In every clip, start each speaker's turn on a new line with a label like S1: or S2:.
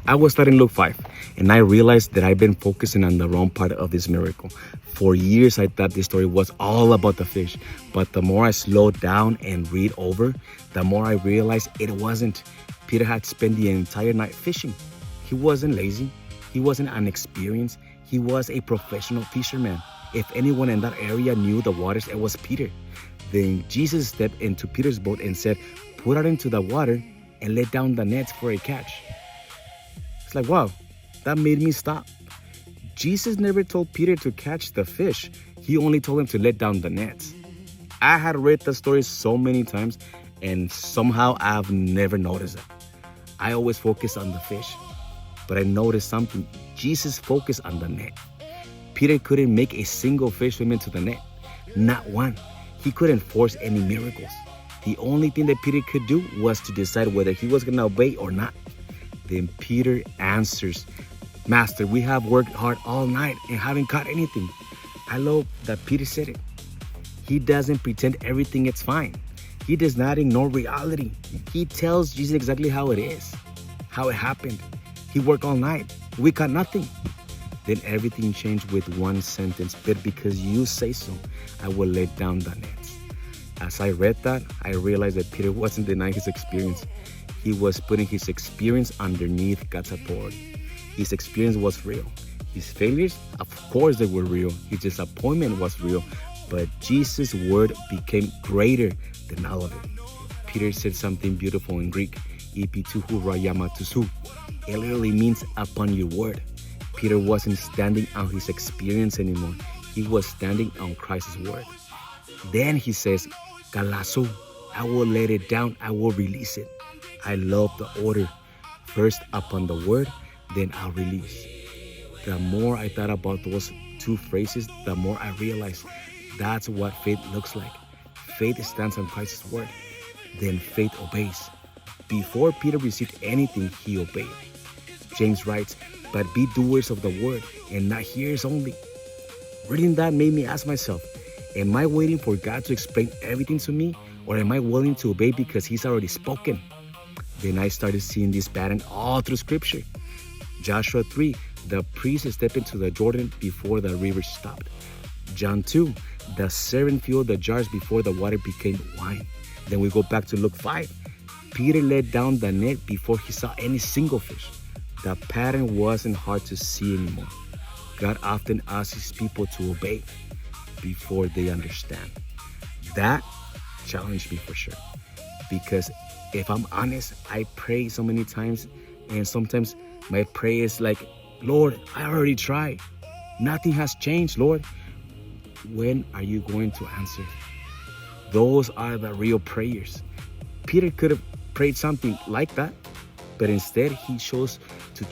S1: I was studying Luke 5, and I realized that I've been focusing on the wrong part of this miracle. For years, I thought this story was all about the fish, but the more I slowed down and read over, the more I realized it wasn't. Peter had spent the entire night fishing. He wasn't lazy. He wasn't inexperienced. He was a professional fisherman. If anyone in that area knew the waters, it was Peter. Then Jesus stepped into Peter's boat and said, "Put out into the water and let down the nets for a catch." It's like, wow, that made me stop. Jesus never told Peter to catch the fish. He only told him to let down the nets. I had read the story so many times, and somehow I've never noticed it. I always focus on the fish, but I noticed something. Jesus focused on the net. Peter couldn't make a single fish swim into the net, not one. He couldn't force any miracles. The only thing that Peter could do was to decide whether he was going to obey or not. Then Peter answers, "Master, we have worked hard all night and haven't caught anything." I love that Peter said it. He doesn't pretend everything is fine. He does not ignore reality. He tells Jesus exactly how it is, how it happened. He worked all night. We caught nothing. Then everything changed with one sentence. "But because you say so, I will let down the nets." As I read that, I realized that Peter wasn't denying his experience. He was putting his experience underneath God's authority. His experience was real. His failures, of course they were real. His disappointment was real. But Jesus' word became greater than all of it. Peter said something beautiful in Greek, HRAY-mah-TEE. It literally means upon your word. Peter wasn't standing on his experience anymore. He was standing on Christ's word. Then he says, "Kalaso, I will let it down. I will release it." I love the order. First upon the word, then I'll release. The more I thought about those two phrases, the more I realized that's what faith looks like. Faith stands on Christ's word. Then faith obeys. Before Peter received anything, he obeyed. James writes, "But be doers of the word and not hearers only." Reading that made me ask myself, am I waiting for God to explain everything to me, or am I willing to obey because he's already spoken? Then I started seeing this pattern all through scripture. Joshua 3, the priest stepped into the Jordan before the river stopped. John 2, the servant filled the jars before the water became wine. Then we go back to Luke 5. Peter let down the net before he saw any single fish. The pattern wasn't hard to see anymore. God often asks his people to obey before they understand. That challenged me for sure. Because if I'm honest, I pray so many times, and sometimes my prayer is like, "Lord, I already tried. Nothing has changed, Lord. When are you going to answer?" Those are the real prayers. Peter could have prayed something like that, but instead he chose to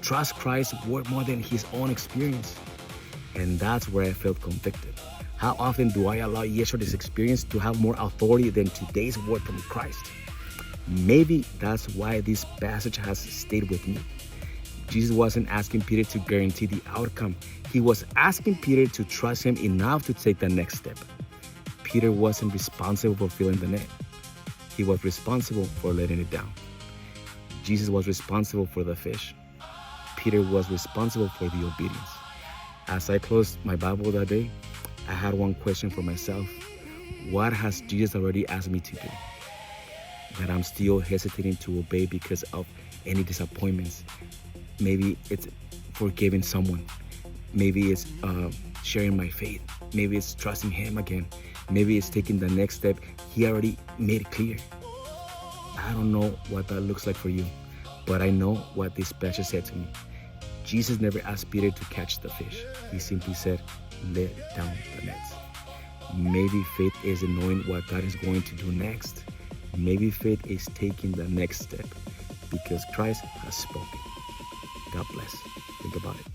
S1: trust Christ's word more than his own experience. And that's where I felt convicted. How often do I allow yesterday's experience to have more authority than today's word from Christ? Maybe that's why this passage has stayed with me. Jesus wasn't asking Peter to guarantee the outcome. He was asking Peter to trust him enough to take the next step. Peter wasn't responsible for filling the net. He was responsible for letting it down. Jesus was responsible for the fish. Peter was responsible for the obedience. As I closed my Bible that day, I had one question for myself. What has Jesus already asked me to do that I'm still hesitating to obey because of any disappointments? Maybe it's forgiving someone. Maybe it's sharing my faith. Maybe it's trusting him again. Maybe it's taking the next step he already made clear. I don't know what that looks like for you, but I know what this passage said to me. Jesus never asked Peter to catch the fish. He simply said, "Let down the nets." Maybe faith isn't knowing what God is going to do next. Maybe faith is taking the next step because Christ has spoken. God bless. Think about it.